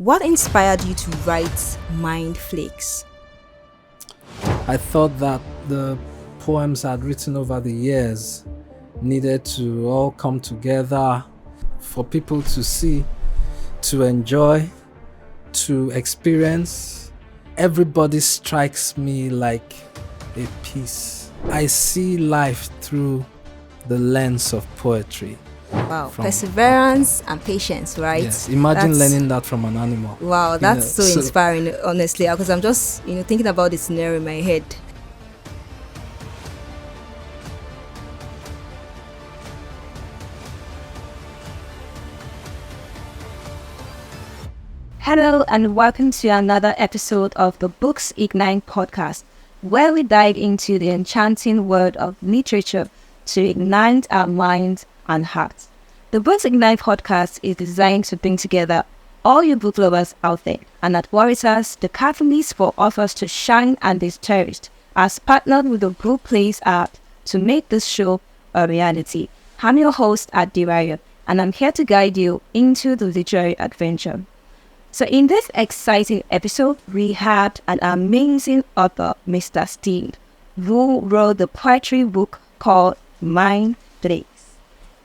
What inspired you to write Mind Flakes? I thought that the poems I'd written over the years needed to all come together for people to see, to enjoy, to experience. Everybody strikes me like a piece. I see life through the lens of poetry. Wow, perseverance and patience, right? Yes, imagine learning that from an animal. Wow, that's so inspiring, honestly, because I'm just, thinking about the scenario in my head. Hello and welcome to another episode of the Books Ignite podcast, where we dive into the enchanting world of literature to ignite our minds and hearts. The Books Ignite podcast is designed to bring together all you book lovers out there, and at Warriors, the catalyst for authors to shine and be cherished, as partnered with the Book Plays Art to make this show a reality. I'm your host, Adirayo, and I'm here to guide you into the literary adventure. So in this exciting episode, we had an amazing author, Mr. Steve, who wrote the poetry book called Mind Flakes.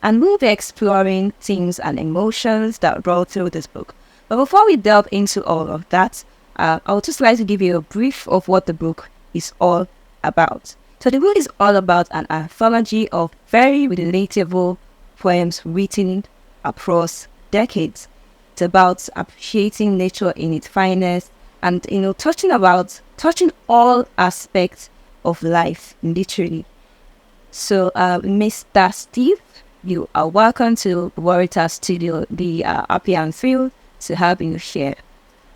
And we'll be exploring themes and emotions that roll through this book. But before we delve into all of that, I would just like to give you a brief of what the book is all about. So the book is all about an anthology of very relatable poems written across decades. It's about appreciating nature in its finest and, touching all aspects of life, literally. So, Mr. Steve, you are welcome to Warriors Studio. We are happy and thrilled to have you here.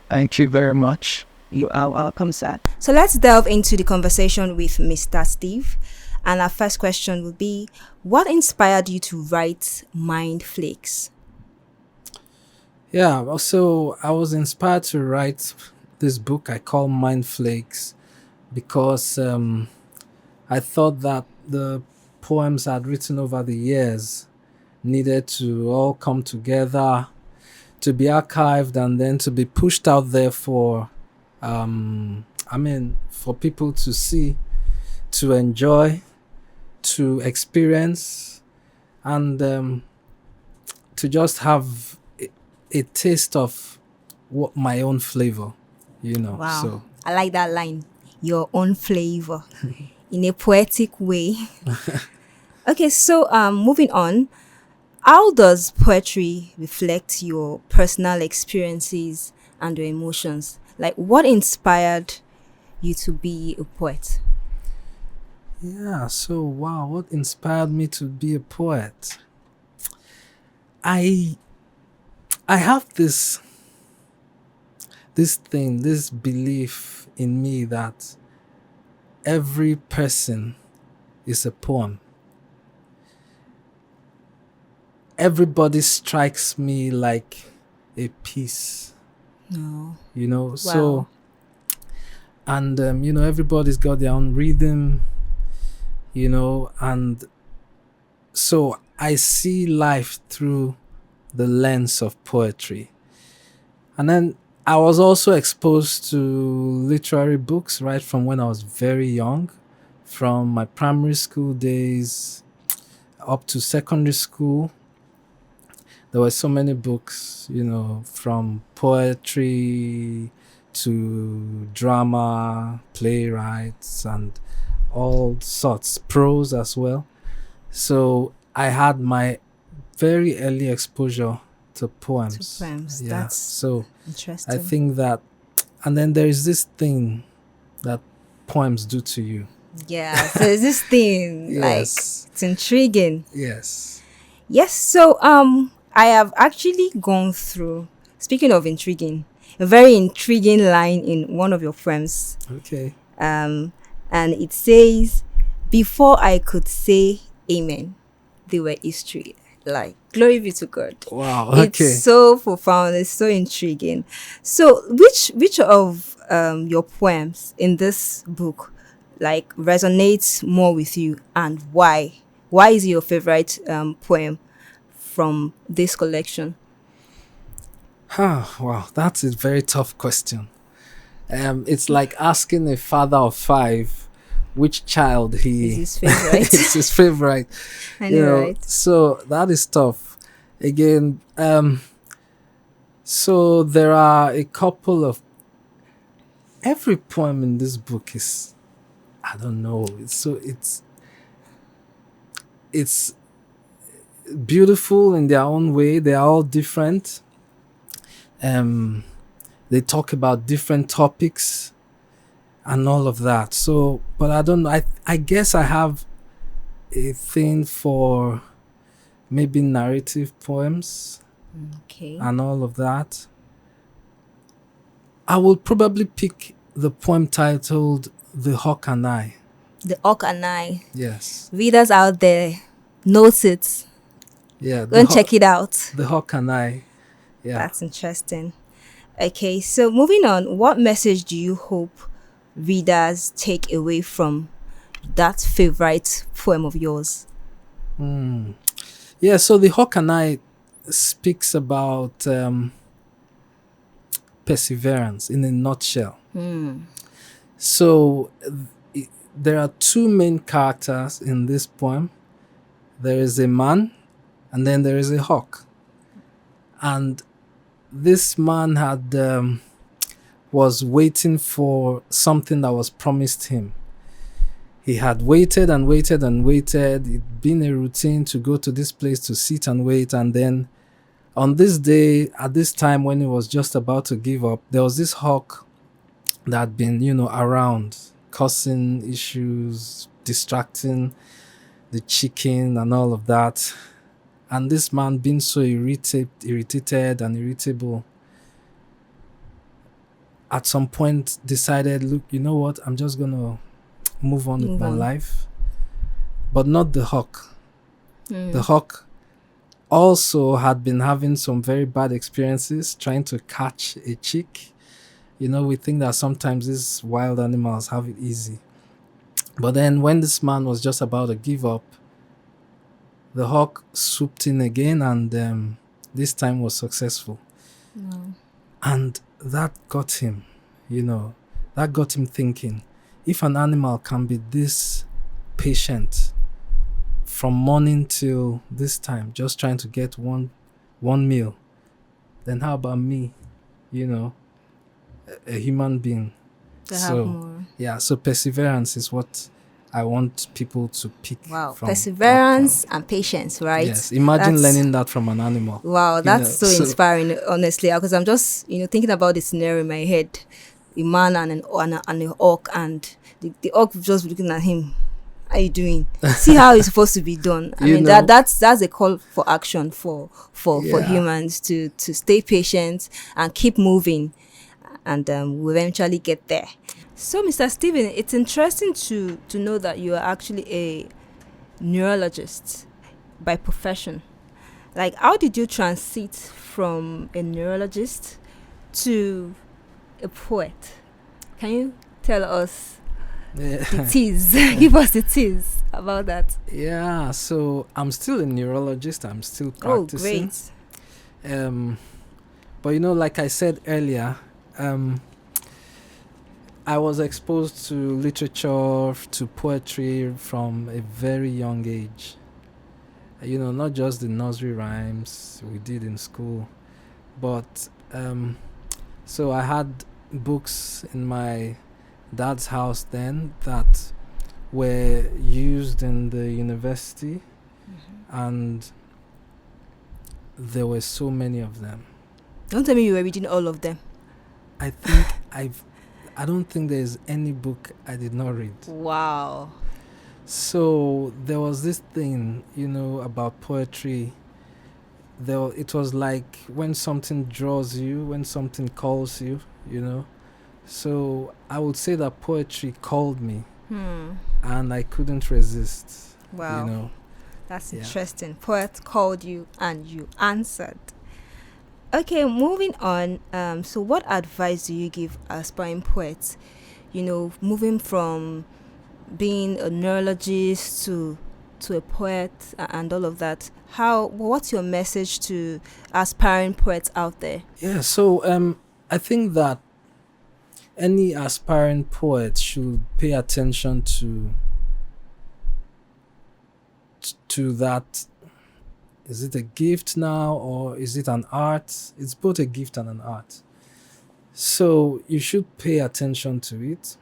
Thank you very much. You are welcome, sir. So let's delve into the conversation with Mr. Steve. And our first question would be, what inspired you to write Mind Flakes? Yeah, so I was inspired to write this book I call Mind Flakes because I thought that the poems I'd written over the years needed to all come together, to be archived, and then to be pushed out there for people to see, to enjoy, to experience, and to just have a taste of what my own flavor, Wow. So I like that line, your own flavor, in a poetic way. Okay, so moving on, how does poetry reflect your personal experiences and your emotions? Like, what inspired you to be a poet? Yeah, so wow, what inspired me to be a poet? I have this belief in me that every person is a poem. Everybody strikes me like a piece. No. Wow. So, and everybody's got their own rhythm, and so I see life through the lens of poetry. And then I was also exposed to literary books right from when I was very young, from my primary school days up to secondary school. There were so many books, from poetry to drama, playwrights, and all sorts, prose as well. So I had my very early exposure to poems. Yeah, that's so interesting. I think that, and then there is this thing that poems do to you. Yeah, so there's this thing, Yes. like, it's intriguing. Yes. Yes, so I have actually gone through, speaking of intriguing, a very intriguing line in one of your poems. Okay. And it says, before I could say amen, they were history. Like, glory be to God. Wow. Okay. It's so profound. It's so intriguing. So which of your poems in this book like resonates more with you, and why? Why is it your favorite poem from this collection? Wow, that's a very tough question. It's like asking a father of five which child Is he his favorite? is his favorite. I know, right? So that is tough. Again, so there are a couple of every poem in this book is, I don't know. It's beautiful in their own way. They are all different. Um, they talk about different topics and all of that. So, but I don't know. I guess I have a thing for maybe narrative poems Okay. and all of that. I will probably pick the poem titled "The Hawk and I." The Hawk and I. Yes. Readers out there, note it. Yeah. Go and check it out. The Hawk and I. Yeah. That's interesting. Okay, so moving on, what message do you hope readers take away from that favorite poem of yours? Yeah, so the Hawk and I speaks about perseverance in a nutshell. So there are two main characters in this poem. There is a man and then there is a hawk. And this man had was waiting for something that was promised him. He had waited and waited and waited. It'd been a routine to go to this place to sit and wait. And then on this day, at this time when he was just about to give up, there was this hawk that had been, around, causing issues, distracting the chicken and all of that. And this man being so irritated and irritable, at some point decided, look, you know what? I'm just going to move on with my life. But not the hawk. The hawk also had been having some very bad experiences trying to catch a chick. We think that sometimes these wild animals have it easy. But then when this man was just about to give up, the hawk swooped in again and this time was successful. And that got him, that got him thinking, if an animal can be this patient from morning till this time, just trying to get one meal, then how about me, a human being? So perseverance is what I want people to pick. Wow, from perseverance and patience, right? Yes, imagine learning that from an animal. Wow, that's so inspiring, honestly, because I'm just, thinking about the scenario in my head. A man and a hawk, and the hawk just looking at him. How you doing? See how it's supposed to be done. I mean, that's a call for action for humans to stay patient and keep moving, and we'll eventually get there. So, Mr. Steven, it's interesting to know that you are actually a neurologist by profession. Like, how did you transit from a neurologist to a poet? Can you tell us the tease? Give us the tease about that. Yeah, so I'm still a neurologist. I'm still practicing. Oh, great. But like I said earlier, I was exposed to literature, to poetry from a very young age. Not just the nursery rhymes we did in school, but so I had books in my dad's house then that were used in the university, and there were so many of them. Don't tell me you were reading all of them. I think I don't think there's any book I did not read. Wow. So there was this thing, about poetry. It was like when something draws you, when something calls you, So I would say that poetry called me, and I couldn't resist. Wow. That's interesting. Poet called you and you answered. Okay, moving on. So what advice do you give aspiring poets? Moving from being a neurologist to to a poet and all of that, what's your message to aspiring poets out there? Yeah, so I think that any aspiring poet should pay attention to that. Is it a gift now, or is it an art? It's both a gift and an art. So you should pay attention to it,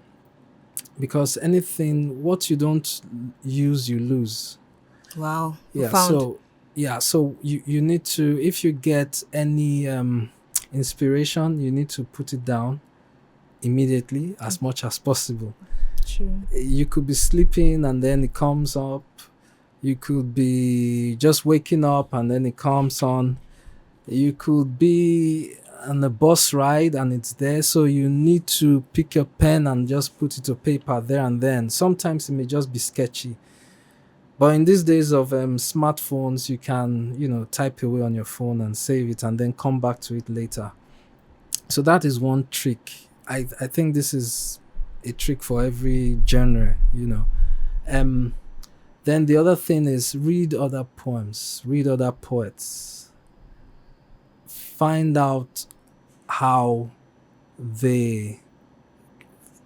because what you don't use, you lose. Wow. Yeah. Profound. So you need to, if you get any inspiration, you need to put it down immediately as much as possible. True. You could be sleeping and then it comes up. You could be just waking up and then it comes on. You could be on a bus ride and it's there. So you need to pick your pen and just put it to paper there and then. Sometimes it may just be sketchy. But in these days of smartphones, you can, type away on your phone and save it and then come back to it later. So that is one trick. I think this is a trick for every genre. Then the other thing is read other poems, read other poets. Find out how they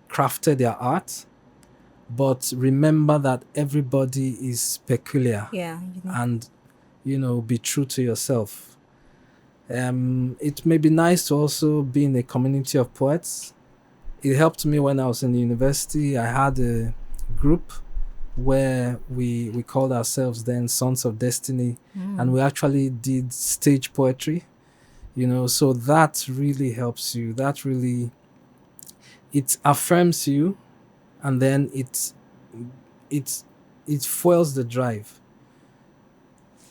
crafted their art, but remember that everybody is peculiar. Yeah. And be true to yourself. It may be nice to also be in a community of poets. It helped me when I was in the university. I had a group where we called ourselves then Sons of Destiny, and we actually did stage poetry. So that really helps you. It affirms you, and then it fuels the drive.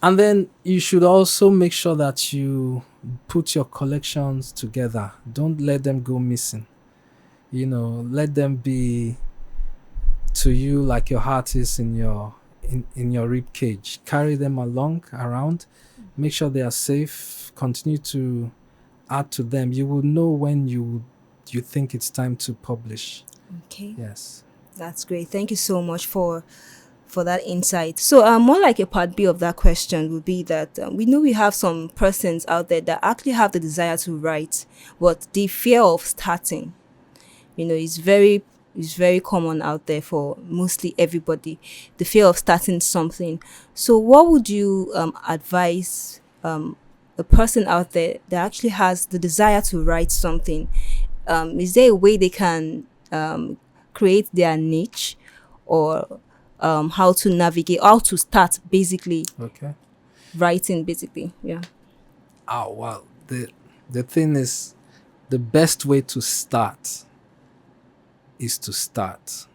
And then you should also make sure that you put your collections together. Don't let them go missing. Let them be to you like your heart is in your rib cage. Carry them around. Make sure they are safe. Continue to add to them. You will know when you think it's time to publish. Okay. Yes. That's great. Thank you so much for that insight. So more like a part B of that question would be that we know we have some persons out there that actually have the desire to write, but the fear of starting, is very common out there for mostly everybody, the fear of starting something. So what would you advise a person out there that actually has the desire to write something? Is there a way they can create their niche, or how to navigate, how to start basically writing basically? Yeah. Oh, well, the thing is, the best way to start is to start.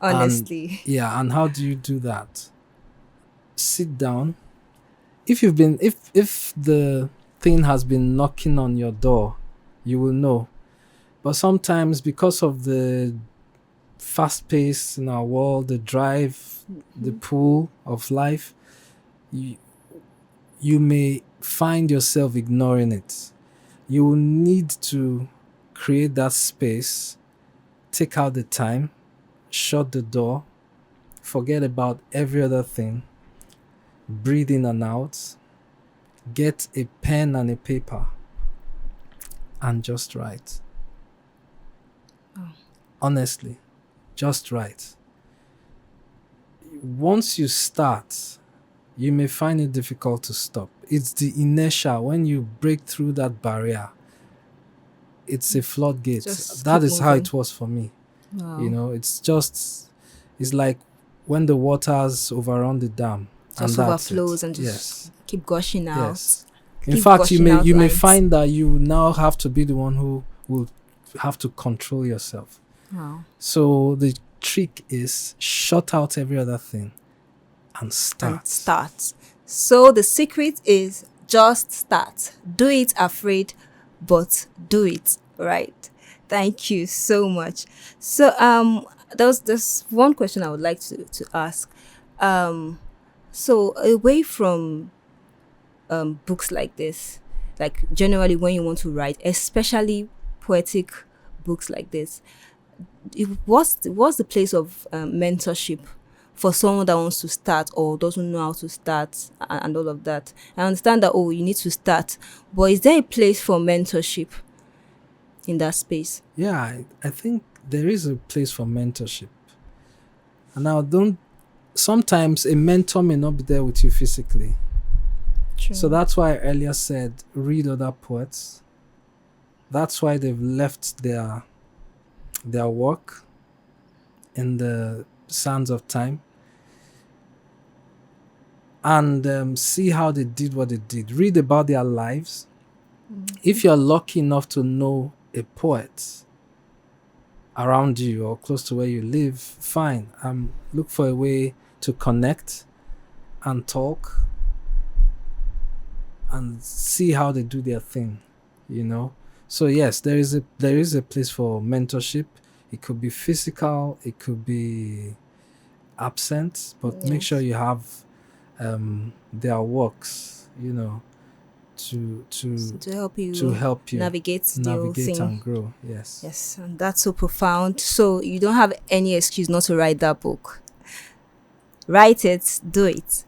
Honestly. And how do you do that? Sit down. If the thing has been knocking on your door, you will know. But sometimes, because of the fast pace in our world, the drive, the pull of life, you may find yourself ignoring it. You will need to create that space, take out the time, shut the door, forget about every other thing, breathe in and out, get a pen and a paper, and just write. Honestly, just write. Once you start, you may find it difficult to stop. It's the inertia. When you break through that barrier, it's a floodgate. That is how it was for me. Wow. It's like when the waters overrun the dam. Just and overflows and just keep gushing out. Yes. In fact, you may find that you now have to be the one who will have to control yourself. Wow. So the trick is shut out every other thing and start. So the secret is just start. Do it afraid, but do it, right? Thank you so much. So there's one question I would like to ask. So away from books like this, like generally when you want to write, especially poetic books like this, what's the place of mentorship for someone that wants to start or doesn't know how to start and all of that? I understand that, you need to start, but is there a place for mentorship in that space? Yeah, I think there is a place for mentorship. And now, sometimes a mentor may not be there with you physically. True. So that's why I earlier said read other poets. That's why they've left their work in the sands of time, and see how they did what they did. Read about their lives. If you're lucky enough to know a poet around you or close to where you live, fine. Look for a way to connect and talk and see how they do their thing, So yes, there is a place for mentorship. It could be physical, it could be absent, but make sure you have their works, to help you navigate the whole thing and grow. Yes, and that's so profound. So you don't have any excuse not to write that book. Write it, do it.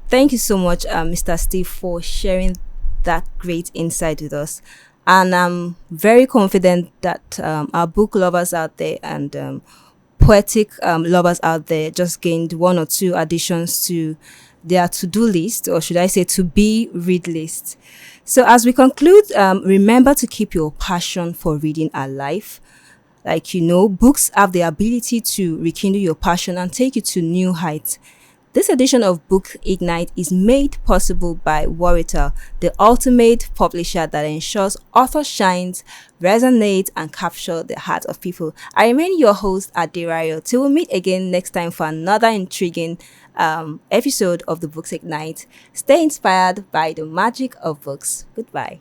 Thank you so much, Mr. Steve, for sharing that great insight with us. And I'm very confident that our book lovers out there and poetic lovers out there just gained one or two additions to their to-do list, or should I say to-be read list. So as we conclude, remember to keep your passion for reading alive. Like, books have the ability to rekindle your passion and take you to new heights. This edition of Book Ignite is made possible by Warrital, the ultimate publisher that ensures author shines, resonate, and capture the heart of people. I remain your host, Adirayo. Till we meet again next time for another intriguing episode of the Books Ignite. Stay inspired by the magic of books. Goodbye.